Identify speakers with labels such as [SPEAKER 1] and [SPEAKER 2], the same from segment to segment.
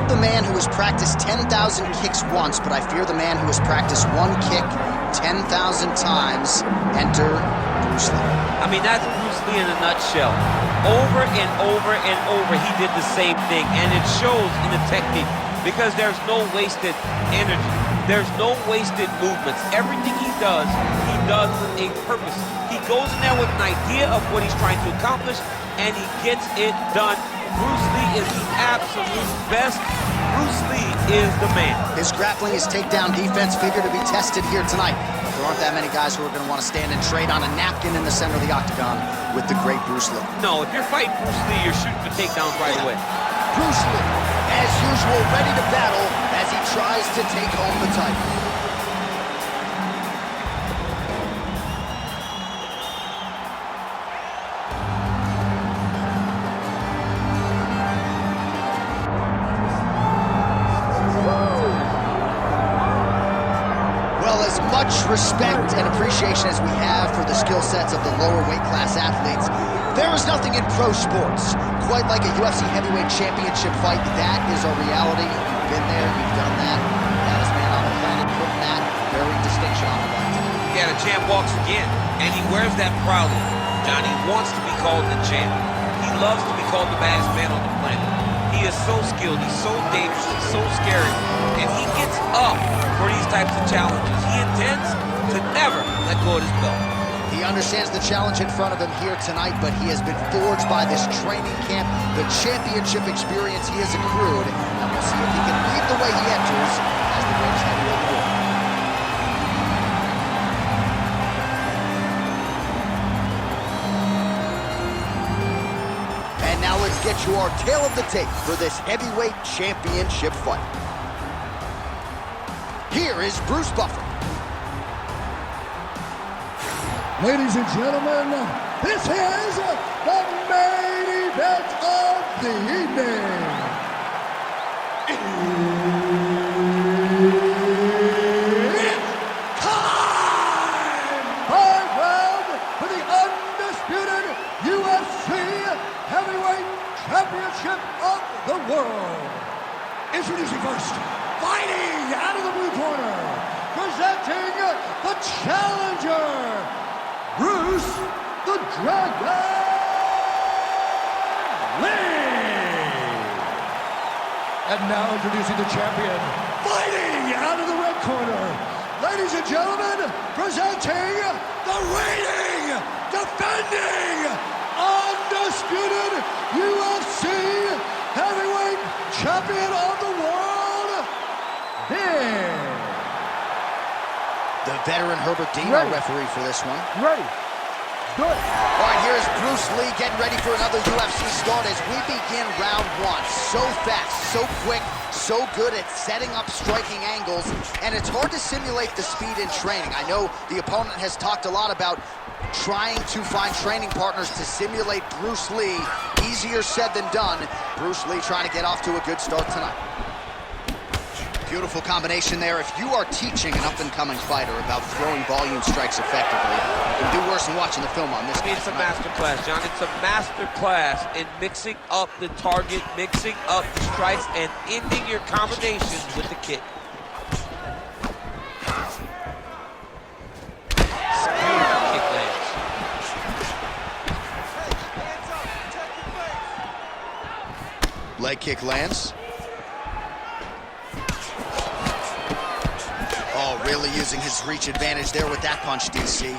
[SPEAKER 1] not the man who has practiced 10,000 kicks once, but I fear the man who has practiced one kick 10,000 times. Enter Bruce Lee.
[SPEAKER 2] I mean, that's Bruce Lee in a nutshell. Over and over and over, he did the same thing, and it shows in the technique because there's no wasted energy. There's no wasted movements. Everything he does with a purpose. He goes in there with an idea of what he's trying to accomplish, and he gets it done. Bruce Lee is the absolute best. Bruce Lee is the man.
[SPEAKER 1] His grappling, his takedown defense figure to be tested here tonight. But there aren't that many guys who are going to want to stand and trade on a napkin in the center of the octagon with the great Bruce Lee.
[SPEAKER 2] No, if you're fighting Bruce Lee, you're shooting for takedowns right away.
[SPEAKER 1] Bruce Lee, as usual, ready to battle as he tries to take home the title. Much respect and appreciation as we have for the skill sets of the lower weight class athletes, there is nothing in pro sports quite like a UFC heavyweight championship fight. That is a reality. You've been there, you've done that. Baddest man on the planet putting that very distinction on the line.
[SPEAKER 2] Yeah, the champ walks again, and he wears that proudly. Johnny wants to be called the champ. He loves to be called the baddest man on the planet. He is so skilled, he's so dangerous, he's so scary, and he gets up for these types of challenges. He intends to never let go of his belt.
[SPEAKER 1] He understands the challenge in front of him here tonight, but he has been forged by this training camp, the championship experience he has accrued, and we'll see if he can lead the way he enters as the greatest heavyweight in the world. And now let's get you our tale of the tape for this heavyweight championship fight. Here is Bruce Buffer.
[SPEAKER 3] Ladies and gentlemen, this is the main event of the evening. It's time! 5 rounds for the undisputed UFC Heavyweight Championship of the world. Introducing first, fighting out of the blue corner, presenting the challenger, Bruce the Dragon Lee. And now introducing the champion, fighting out of the red corner, ladies and gentlemen, presenting the reigning, defending, undisputed UFC heavyweight champion of the world,
[SPEAKER 1] the veteran Herbert Dean, our referee for this one.
[SPEAKER 3] Ready. Good.
[SPEAKER 1] All right, here's Bruce Lee getting ready for another UFC start as we begin round one. So fast, so quick, so good at setting up striking angles, and it's hard to simulate the speed in training. I know the opponent has talked a lot about trying to find training partners to simulate Bruce Lee. Easier said than done. Bruce Lee trying to get off to a good start tonight. Beautiful combination there. If you are teaching an up-and-coming fighter about throwing volume strikes effectively, you can do worse than watching the film on this.
[SPEAKER 2] It's a master class, John. It's a master class in mixing up the target, mixing up the strikes, and ending your combinations with the kick. Beautiful kick lands.
[SPEAKER 1] Leg kick lands. Oh, really using his reach advantage there with that punch, DC.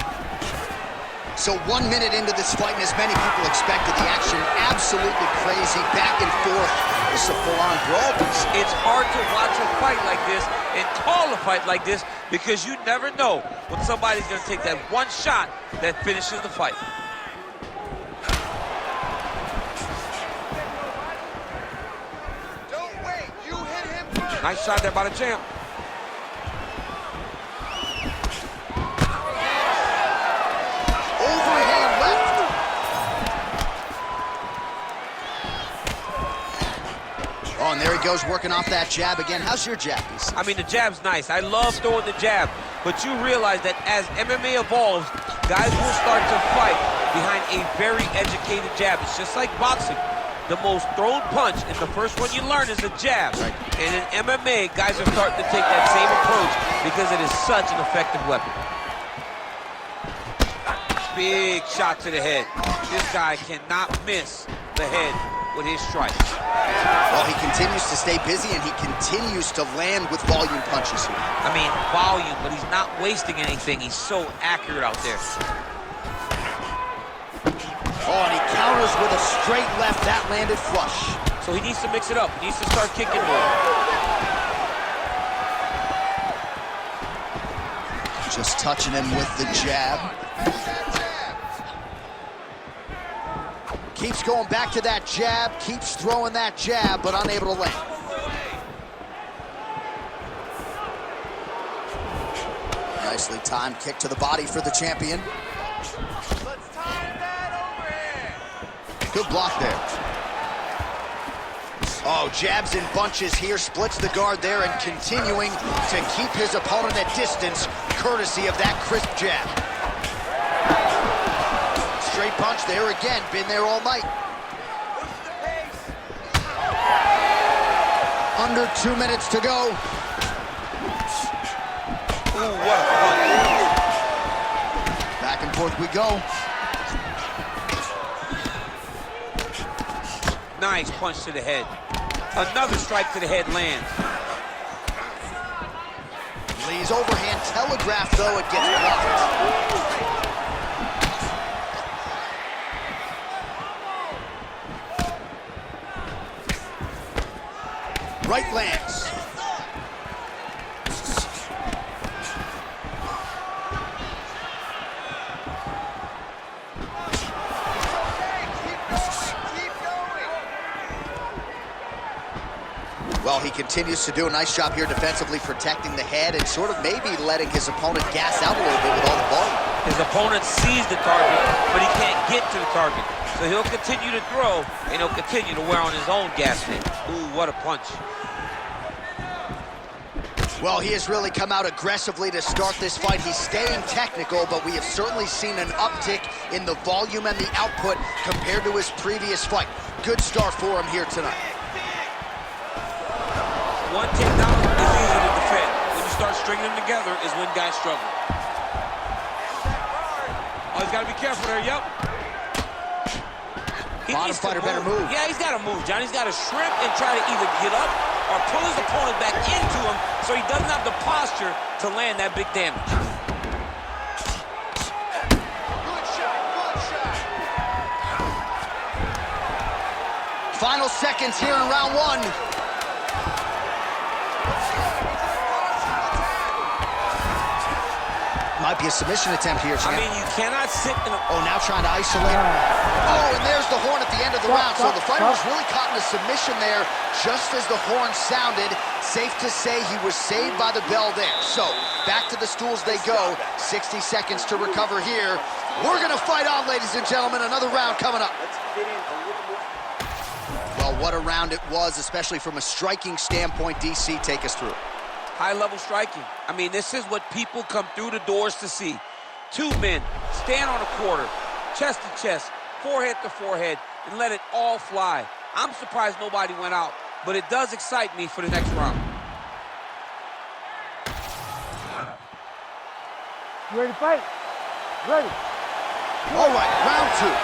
[SPEAKER 1] So 1 minute into this fight, and as many people expected, the action absolutely crazy, back and forth. This is a full-on brawl.
[SPEAKER 2] It's hard to watch a fight like this and call a fight like this because you never know when somebody's going to take that one shot that finishes the fight.
[SPEAKER 4] Don't wait, you hit him first.
[SPEAKER 2] Nice shot there by the champ.
[SPEAKER 1] Oh, and there he goes, working off that jab again. How's your jab, DC?
[SPEAKER 2] I mean, the jab's nice. I love throwing the jab. But you realize that as MMA evolves, guys will start to fight behind a very educated jab. It's just like boxing. the most thrown punch, and the first one you learn is a jab.
[SPEAKER 1] Right.
[SPEAKER 2] And in MMA, guys are starting to take that same approach because it is such an effective weapon. Big shot to the head. This guy cannot miss the head with his strikes.
[SPEAKER 1] Well, he continues to stay busy, and he continues to land with volume punches here.
[SPEAKER 2] I mean, volume, but he's not wasting anything. He's so accurate out there.
[SPEAKER 1] Oh, and he counters with a straight left. That landed flush.
[SPEAKER 2] So he needs to mix it up. He needs to start kicking more.
[SPEAKER 1] Just touching him with the jab. Keeps going back to that jab, keeps throwing that jab, but unable to land. Nicely timed kick to the body for the champion.
[SPEAKER 4] Let's time that overhand.
[SPEAKER 1] Good block there. Oh, jabs in bunches here, splits the guard there, and continuing to keep his opponent at distance, courtesy of that crisp jab. Straight punch there again, been there all night. Under 2 minutes to go.
[SPEAKER 2] Ooh, what a punch.
[SPEAKER 1] Back and forth we go.
[SPEAKER 2] Nice punch to the head. Another strike to the head lands.
[SPEAKER 1] Lee's overhand telegraph, though, it gets blocked. Right lands. Well, he continues to do a nice job here defensively, protecting the head and sort of maybe letting his opponent gas out a little bit with all the volume.
[SPEAKER 2] His opponent sees the target, but he can't get to the target. So he'll continue to throw, and he'll continue to wear on his own gas tank. Ooh, what a punch.
[SPEAKER 1] Well, he has really come out aggressively to start this fight. He's staying technical, but we have certainly seen an uptick in the volume and the output compared to his previous fight. Good start for him here tonight.
[SPEAKER 2] One takedown is easy to defend. When you start stringing them together is when guys struggle. Oh, he's got to be careful there, yep.
[SPEAKER 1] Bottom fighter better move.
[SPEAKER 2] Yeah, he's got to move, John. He's got to shrimp and try to either get up or pull his opponent back into him so he doesn't have the posture to land that big damage.
[SPEAKER 4] Good shot, good shot.
[SPEAKER 1] Final seconds here in round one. Might be a submission attempt here, champ.
[SPEAKER 2] I mean, you cannot sit in a...
[SPEAKER 1] Oh, now trying to isolate him. Oh, and there's the horn at the end of the round. So the fighter was really caught in a submission there just as the horn sounded. Safe to say he was saved by the bell there. So back to the stools they go. 60 seconds to recover here. We're going to fight on, ladies and gentlemen. Another round coming up. Well, what a round it was, especially from a striking standpoint. DC, take us through it.
[SPEAKER 2] High-level striking. I mean, this is what people come through the doors to see. Two men stand on a quarter, chest to chest, forehead to forehead, and let it all fly. I'm surprised nobody went out, but it does excite me for the next round.
[SPEAKER 5] You ready to fight? Ready.
[SPEAKER 1] All right, round two.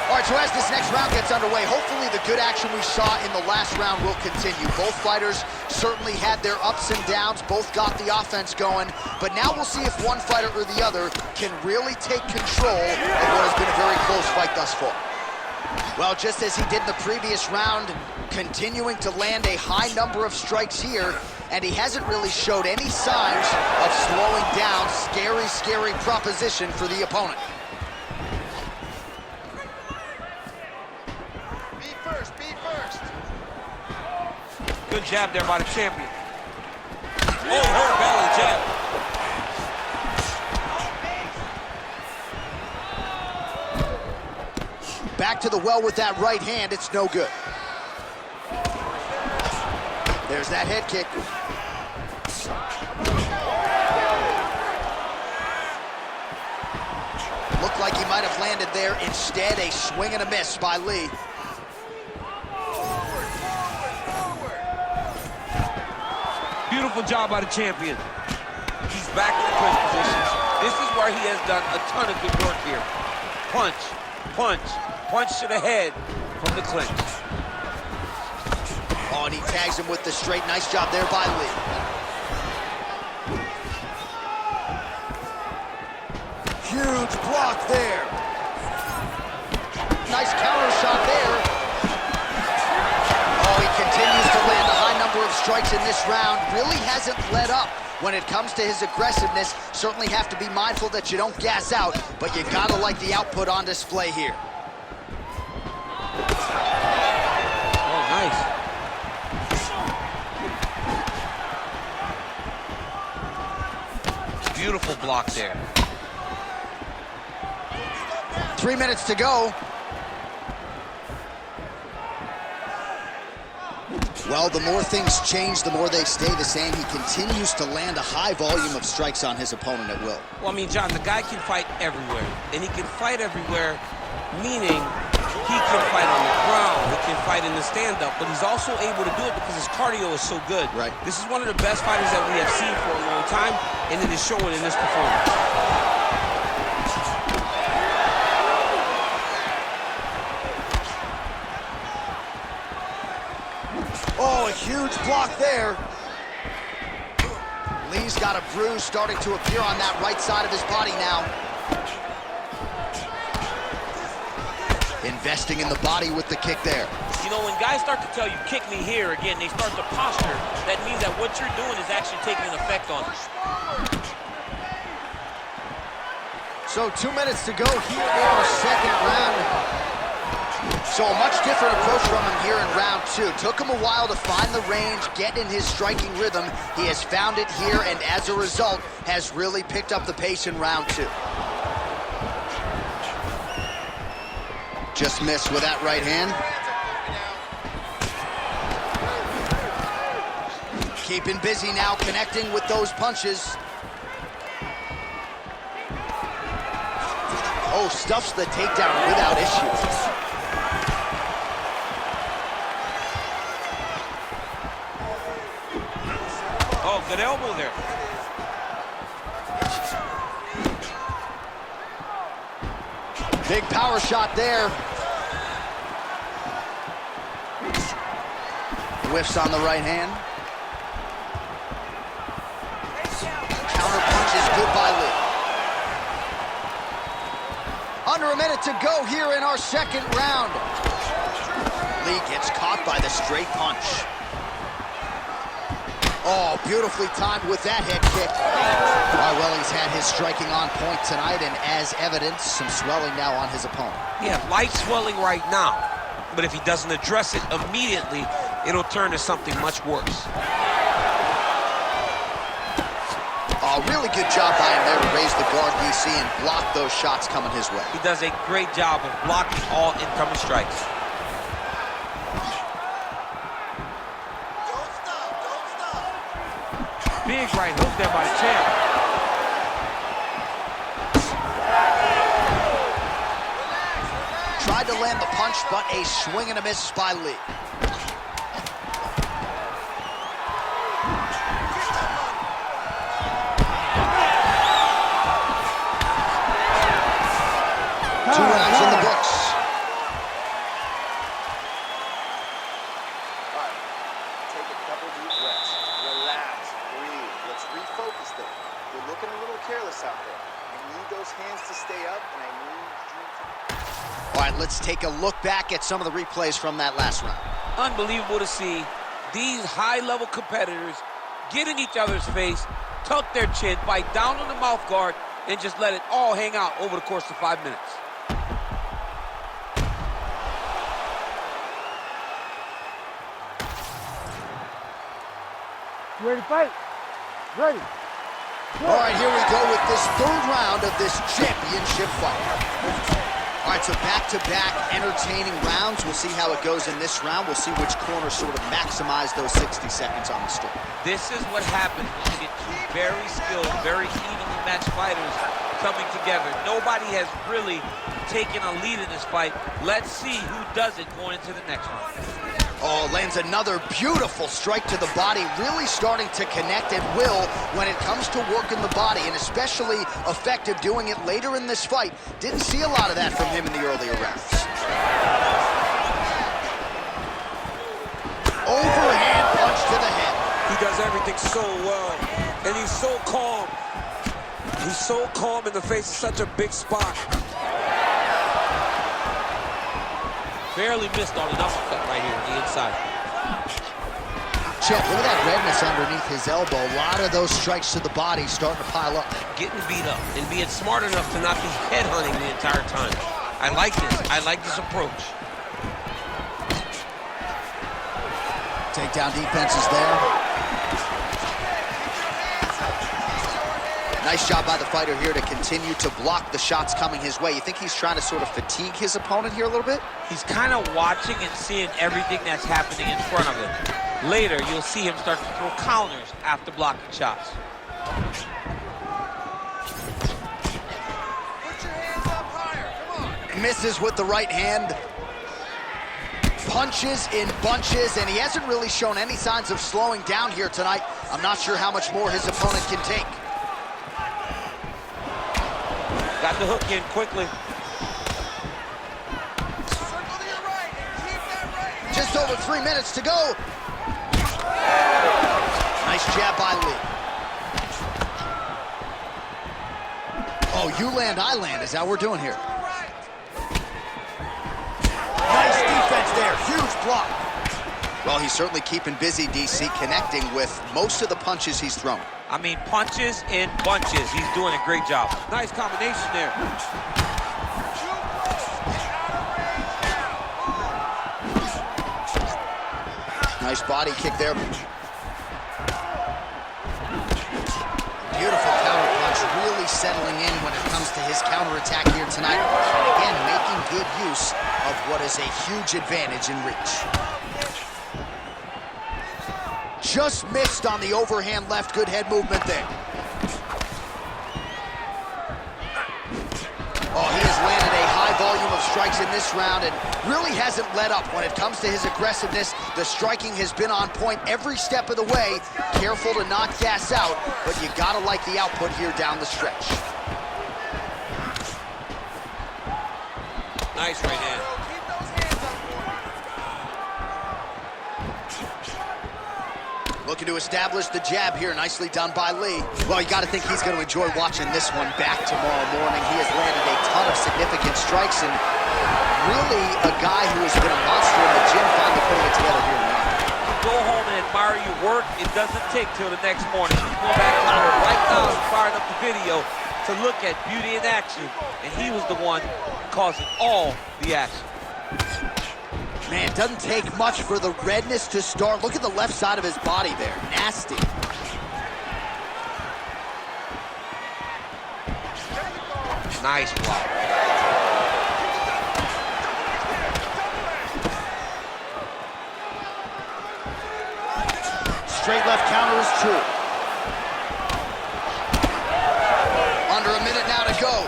[SPEAKER 1] All right, so as this next round gets underway, hopefully the good action we saw in the last round will continue. Both fighters certainly had their ups and downs, both got the offense going, but now we'll see if one fighter or the other can really take control of what has been a very close fight thus far. Well, just as he did in the previous round, continuing to land a high number of strikes here, and he hasn't really showed any signs of slowing down. Scary, scary proposition for the opponent.
[SPEAKER 2] Good jab there by the champion. Oh, her belly jab.
[SPEAKER 1] Back to the well with that right hand, it's no good. There's that head kick. Looked like he might have landed there. Instead, a swing and a miss by Lee.
[SPEAKER 2] Beautiful job by the champion. He's back in the clinch positions. This is where he has done a ton of good work here. Punch, punch, punch to the head from the clinch.
[SPEAKER 1] Oh, and he tags him with the straight. Nice job there by Lee. Huge block there. Nice counter shot there. Oh, he continues to land a high number of strikes in this round. Really hasn't let up when it comes to his aggressiveness. Certainly have to be mindful that you don't gas out, but you gotta like the output on display here.
[SPEAKER 2] Oh, nice. Beautiful block there.
[SPEAKER 1] 3 minutes to go. Well, the more things change, the more they stay the same. He continues to land a high volume of strikes on his opponent at will.
[SPEAKER 2] Well, I mean, John, the guy can fight everywhere. And he can fight everywhere, meaning he can fight on the ground, he can fight in the stand-up, but he's also able to do it because his cardio is so good.
[SPEAKER 1] Right. This
[SPEAKER 2] is one of the best fighters that we have seen for a long time, and it is showing in this performance.
[SPEAKER 1] Oh, a huge block there. Lee's got a bruise starting to appear on that right side of his body now. Investing in the body with the kick there.
[SPEAKER 2] You know, when guys start to tell you, kick me here, again, they start to posture. That means that what you're doing is actually taking an effect on it.
[SPEAKER 1] So 2 minutes to go here in our second round. So a much different approach from him here in round two. Took him a while to find the range, get in his striking rhythm. He has found it here, and as a result, has really picked up the pace in round two. Just missed with that right hand. Keeping busy now, connecting with those punches. Oh, stuffs the takedown without issue.
[SPEAKER 2] Oh, good elbow there.
[SPEAKER 1] Big power shot there. Whiffs on the right hand. Counter punch is good by Lee. Under a minute to go here in our second round. Lee gets caught by the straight punch. Oh, beautifully timed with that head kick. Oh, well, he's had his striking on point tonight, and as evidence, some swelling now on his opponent.
[SPEAKER 2] Yeah, light swelling right now, but if he doesn't address it immediately, it'll turn to something much worse.
[SPEAKER 1] Oh, really good job by him there to raise the guard, DC, and block those shots coming his way.
[SPEAKER 2] He does a great job of blocking all incoming strikes. Big right hook there by the champ.
[SPEAKER 1] Tried to land the punch, but a swing and a miss by Lee. Two rounds in the books.
[SPEAKER 4] All right, take a couple deep breaths. Relax, breathe. Let's refocus them. You're looking a little careless out there. You need those hands to stay up, and I need you to...
[SPEAKER 1] All right, let's take a look back at some of the replays from that last round.
[SPEAKER 2] Unbelievable to see these high-level competitors get in each other's face, tuck their chin, bite down on the mouth guard, and just let it all hang out over the course of 5 minutes.
[SPEAKER 5] You ready to fight? Ready.
[SPEAKER 1] All right, here we go with this third round of this championship fight. All right, so back-to-back entertaining rounds. We'll see how it goes in this round. We'll see which corner sort of maximize those 60 seconds on the stick.
[SPEAKER 2] This is what happens when you get two very skilled, very evenly matched fighters coming together. Nobody has really taken a lead in this fight. Let's see who does it going into the next round.
[SPEAKER 1] Oh, lands another beautiful strike to the body, really starting to connect at will when it comes to working the body, and especially effective doing it later in this fight. Didn't see a lot of that from him in the earlier rounds. Overhand punch to the head.
[SPEAKER 6] He does everything so well, and he's so calm. He's so calm in the face of such a big spot.
[SPEAKER 2] Barely missed on an uppercut right here on the inside.
[SPEAKER 1] Check, look at that redness underneath his elbow. A lot of those strikes to the body starting to pile up.
[SPEAKER 2] Getting beat up and being smart enough to not be headhunting the entire time. I like this. I like this approach.
[SPEAKER 1] Takedown defense is there. Nice job by the fighter here to continue to block the shots coming his way. You think he's trying to sort of fatigue his opponent here a little bit?
[SPEAKER 2] He's kind of watching and seeing everything that's happening in front of him. Later, you'll see him start to throw counters after blocking shots.
[SPEAKER 4] Put your hands up higher. Come on.
[SPEAKER 1] Misses with the right hand. Punches in bunches, and he hasn't really shown any signs of slowing down here tonight. I'm not sure how much more his opponent can take.
[SPEAKER 2] Got the hook in quickly.
[SPEAKER 4] Circle to your right and keep that right hand.
[SPEAKER 1] Just over 3 minutes to go. Nice jab by Lee. Oh, you land, I land. Is that what we're doing here? Nice defense there. Huge block. Well, he's certainly keeping busy, DC, connecting with most of the punches he's thrown.
[SPEAKER 2] I mean, punches in bunches. He's doing a great job.
[SPEAKER 6] Nice combination there.
[SPEAKER 1] Nice body kick there. Beautiful counter punch, really settling in when it comes to his counterattack here tonight. And again, making good use of what is a huge advantage in reach. Just missed on the overhand left. Good head movement there. Oh, he has landed a high volume of strikes in this round and really hasn't let up when it comes to his aggressiveness. The striking has been on point every step of the way. Careful to not gas out, but you gotta like the output here down the stretch.
[SPEAKER 2] Nice right hand.
[SPEAKER 4] Keep those hands up.
[SPEAKER 1] Looking to establish the jab here. Nicely done by Lee. Well, you got to think he's going to enjoy watching this one back tomorrow morning. He has landed a ton of significant strikes and really a guy who has been a monster in the gym, finally putting it together here tonight.
[SPEAKER 2] Go home and admire your work. It doesn't take till the next morning. You go back to work right now and firing up the video to look at beauty in action. And he was the one causing all the action.
[SPEAKER 1] Man, it doesn't take much for the redness to start. Look at the left side of his body there. Nasty.
[SPEAKER 2] Nice block.
[SPEAKER 1] Straight left counter is true. Under a minute now to go.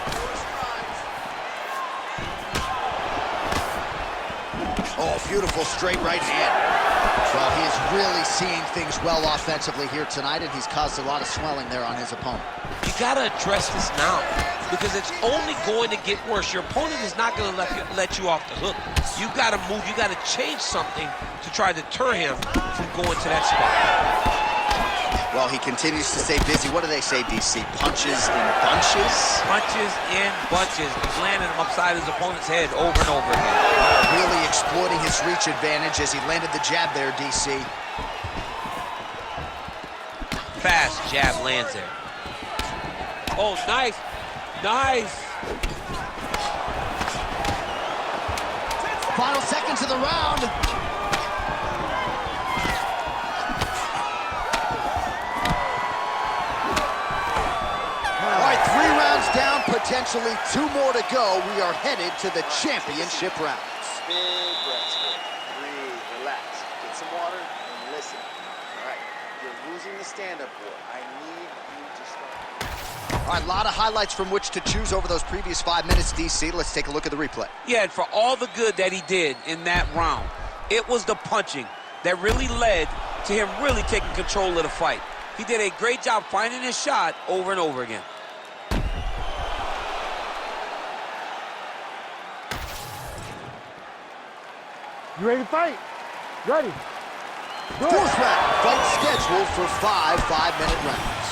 [SPEAKER 1] Oh, beautiful straight right hand. Well, he is really seeing things well offensively here tonight, and he's caused a lot of swelling there on his opponent.
[SPEAKER 2] You gotta address this now because it's only going to get worse. Your opponent is not gonna let you off the hook. You gotta move, you gotta change something to try to deter him from going to that spot.
[SPEAKER 1] Well, he continues to stay busy. What do they say, DC? Punches in bunches?
[SPEAKER 2] Punches in bunches. He's landing them upside his opponent's head over and over again.
[SPEAKER 1] Really exploiting his reach advantage as he landed the jab there, DC.
[SPEAKER 2] Fast jab lands there. Oh, nice. Nice.
[SPEAKER 1] Final seconds of the round. All right, 3 rounds down, potentially 2 more to go. We are headed to the championship rounds.
[SPEAKER 4] Big breaths here. Breathe, relax. Get some water and listen. All right, you're losing the stand-up war. I need you to start.
[SPEAKER 1] All right, a lot of highlights from which to choose over those previous 5 minutes, DC. Let's take a look at the replay.
[SPEAKER 2] Yeah, and for all the good that he did in that round,
[SPEAKER 6] It was the punching that really led to him really taking control of the fight. He did a great job finding his shot over and over again.
[SPEAKER 5] You ready to fight? Ready. Good.
[SPEAKER 1] Fourth round, fight scheduled for 5 5-minute rounds.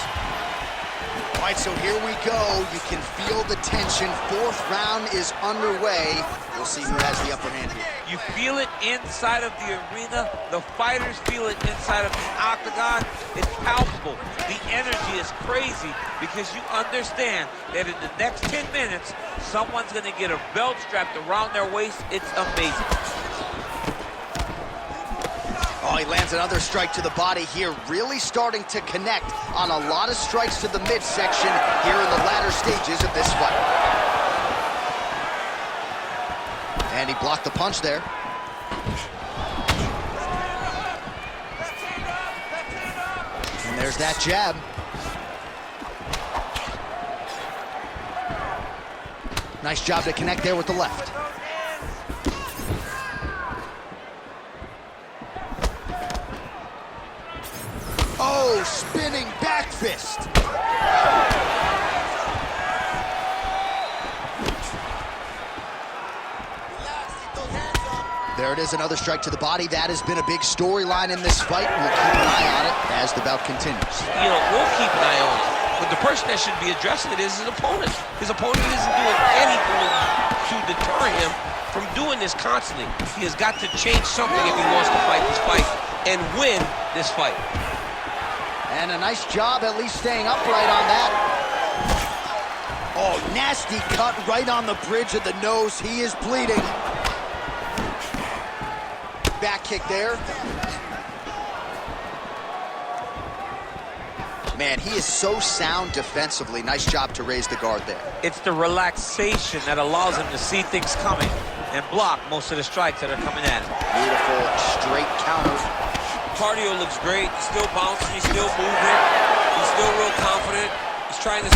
[SPEAKER 1] All right, so here we go. You can feel the tension. Fourth round is underway. We'll see who has the upper hand here.
[SPEAKER 6] You feel it inside of the arena. The fighters feel it inside of the octagon. It's palpable. The energy is crazy because you understand that in the next 10 minutes, someone's going to get a belt strapped around their waist. It's amazing.
[SPEAKER 1] Oh, he lands another strike to the body here, really starting to connect on a lot of strikes to the midsection here in the latter stages of this fight. And he blocked the punch there. And there's that jab. Nice job to connect there with the left. Oh, spinning back fist. There it is, another strike to the body. That has been a big storyline in this fight. We'll keep an eye on it as the bout continues.
[SPEAKER 2] You know, we'll keep an eye on it. But the person that should be addressing it is his opponent. His opponent isn't doing anything to deter him from doing this constantly. He has got to change something if he wants to fight this fight and win this fight.
[SPEAKER 1] And a nice job at least staying upright on that. Oh, nasty cut right on the bridge of the nose. He is bleeding. Back kick there. Man, he is so sound defensively. Nice job to raise the guard there.
[SPEAKER 2] It's the relaxation that allows him to see things coming and block most of the strikes that are coming at him.
[SPEAKER 1] Beautiful straight counter.
[SPEAKER 6] Cardio looks great. He's still bouncing. He's still moving. He's still real confident. He's trying to...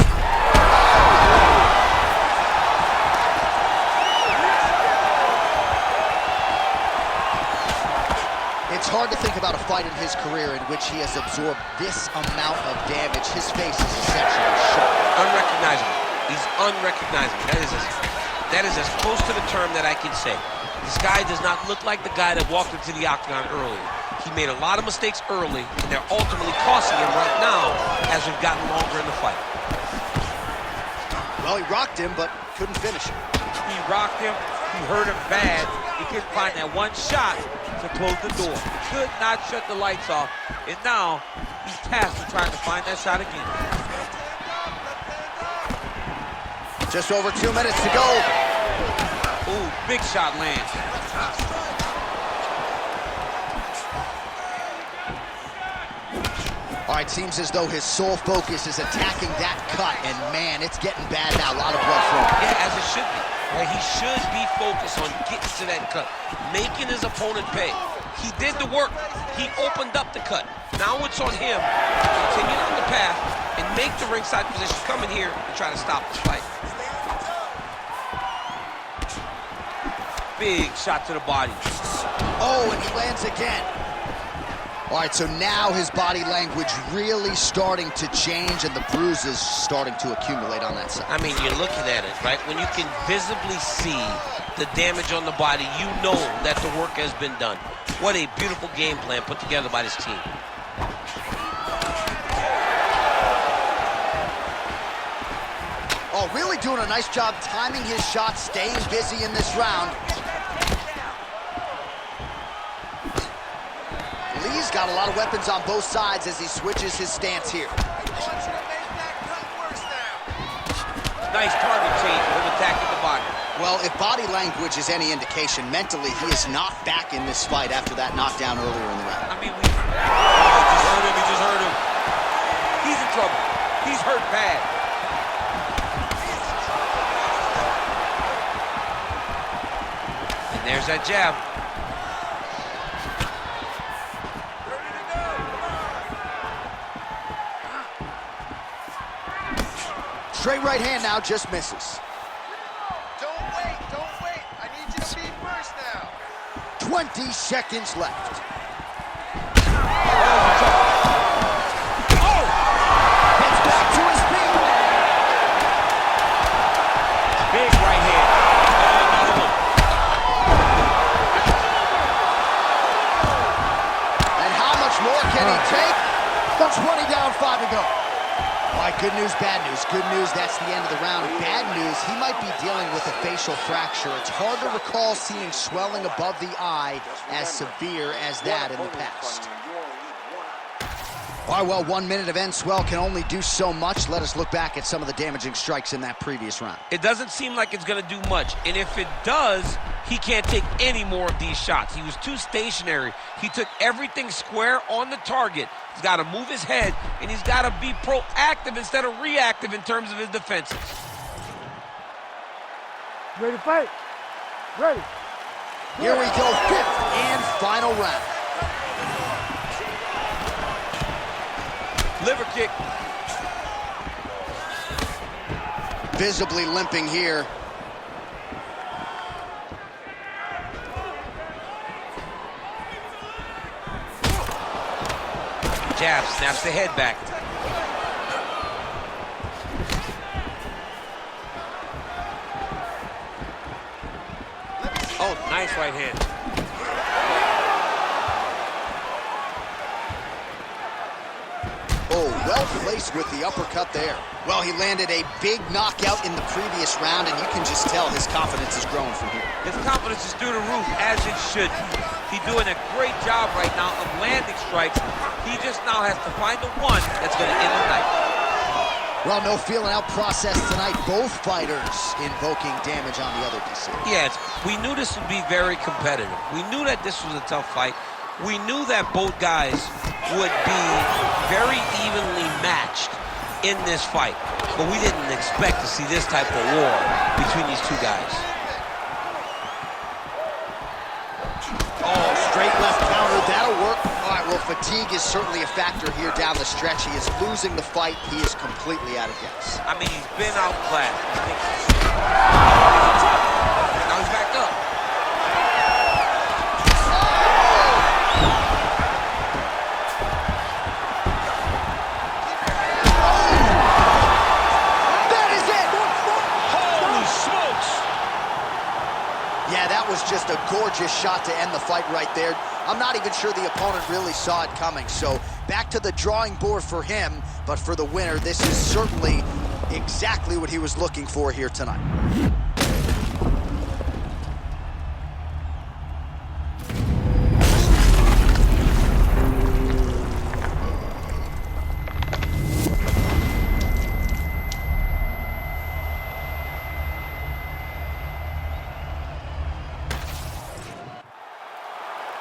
[SPEAKER 1] It's hard to think about a fight in his career in which he has absorbed this amount of damage. His face is essentially shut.
[SPEAKER 2] Unrecognizable. He's unrecognizable. That is as close to the term that I can say. This guy does not look like the guy that walked into the octagon earlier. He made a lot of mistakes early, and they're ultimately costing him right now as we've gotten longer in the fight.
[SPEAKER 1] Well, he rocked him, but couldn't finish him.
[SPEAKER 2] He rocked him. He hurt him bad. He couldn't find that one shot to close the door. Could not shut the lights off, and now he's tasked with trying to find that shot again.
[SPEAKER 1] Just over 2 minutes to go.
[SPEAKER 2] Ooh, big shot lands.
[SPEAKER 1] All right, seems as though his sole focus is attacking that cut, and man, it's getting bad now. A lot of blood flowing.
[SPEAKER 2] Yeah, as it should be. Right? He should be focused on getting to that cut, making his opponent pay. He did the work. He opened up the cut. Now it's on him to continue on the path and make the ringside position, come in here and try to stop the fight. Big shot to the body.
[SPEAKER 1] Oh, and he lands again. All right, so now his body language really starting to change, and the bruises starting to accumulate on that side.
[SPEAKER 2] I mean, you're looking at it, right? When you can visibly see the damage on the body, you know that the work has been done. What a beautiful game plan put together by this team.
[SPEAKER 1] Oh, really doing a nice job timing his shots, staying busy in this round. Lee's got a lot of weapons on both sides as he switches his stance here.
[SPEAKER 2] Nice target change from attacking the body.
[SPEAKER 1] Well, if body language is any indication, mentally he is not back in this fight after that knockdown earlier in the round.
[SPEAKER 6] I mean, he just hurt him. He's in trouble. He's hurt bad.
[SPEAKER 2] And there's that jab.
[SPEAKER 1] Straight right hand now, just misses.
[SPEAKER 4] Don't wait, don't wait. I need you to be first now.
[SPEAKER 1] 20 seconds left. Gets back to his feet.
[SPEAKER 2] Big right hand.
[SPEAKER 1] And how much more can he take? 20 down, 5 to go. All right, good news, bad news. Good news, that's the end of the round. Bad news, he might be dealing with a facial fracture. It's hard to recall seeing swelling above the eye as severe as that in the past. All right, well, 1 minute of end swell can only do so much. Let us look back at some of the damaging strikes in that previous round.
[SPEAKER 2] It doesn't seem like it's going to do much. And if it does, he can't take any more of these shots. He was too stationary. He took everything square on the target. He's got to move his head, and he's got to be proactive instead of reactive in terms of his defenses.
[SPEAKER 5] Ready to fight? Ready.
[SPEAKER 1] Here we go, 5th and final round.
[SPEAKER 2] Liver kick.
[SPEAKER 1] Visibly limping here.
[SPEAKER 2] Jab, snaps the head back. Oh, nice right hand.
[SPEAKER 1] Oh, well placed with the uppercut there. Well, he landed a big knockout in the previous round, and you can just tell his confidence is growing from here.
[SPEAKER 2] His confidence is through the roof, as it should. He's doing a great job right now of landing strikes. He just now has to find the one that's going to end the night.
[SPEAKER 1] Well, no feeling out process tonight. Both fighters invoking damage on the other DC.
[SPEAKER 2] Yes, we knew this would be very competitive. We knew that this was a tough fight. We knew that both guys would be very evenly matched in this fight. But we didn't expect to see this type of war between these two guys.
[SPEAKER 1] Oh, straight left counter, that'll work. All right, well, fatigue is certainly a factor here down the stretch. He is losing the fight. He is completely out of gas.
[SPEAKER 2] I mean, he's been outclassed. Now he's back up.
[SPEAKER 1] That is it!
[SPEAKER 2] Holy smokes!
[SPEAKER 1] Yeah, that was just a gorgeous shot to end the fight right there. I'm not even sure the opponent really saw it coming. So back to the drawing board for him, but for the winner, this is certainly exactly what he was looking for here tonight.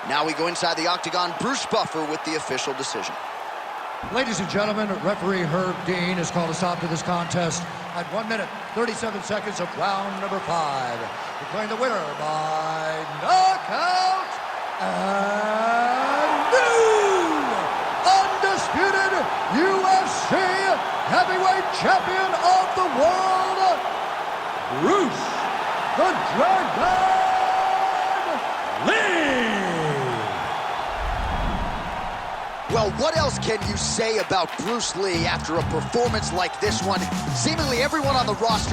[SPEAKER 1] Now we go inside the octagon. Bruce Buffer with the official decision.
[SPEAKER 3] Ladies and gentlemen, referee Herb Dean has called a stop to this contest at 1 minute, 37 seconds of round number 5. Declaring the winner by knockout and new undisputed UFC heavyweight champion of the world, Bruce the Dragon Lee.
[SPEAKER 1] Well, what else can you say about Bruce Lee after a performance like this one? Seemingly everyone on the roster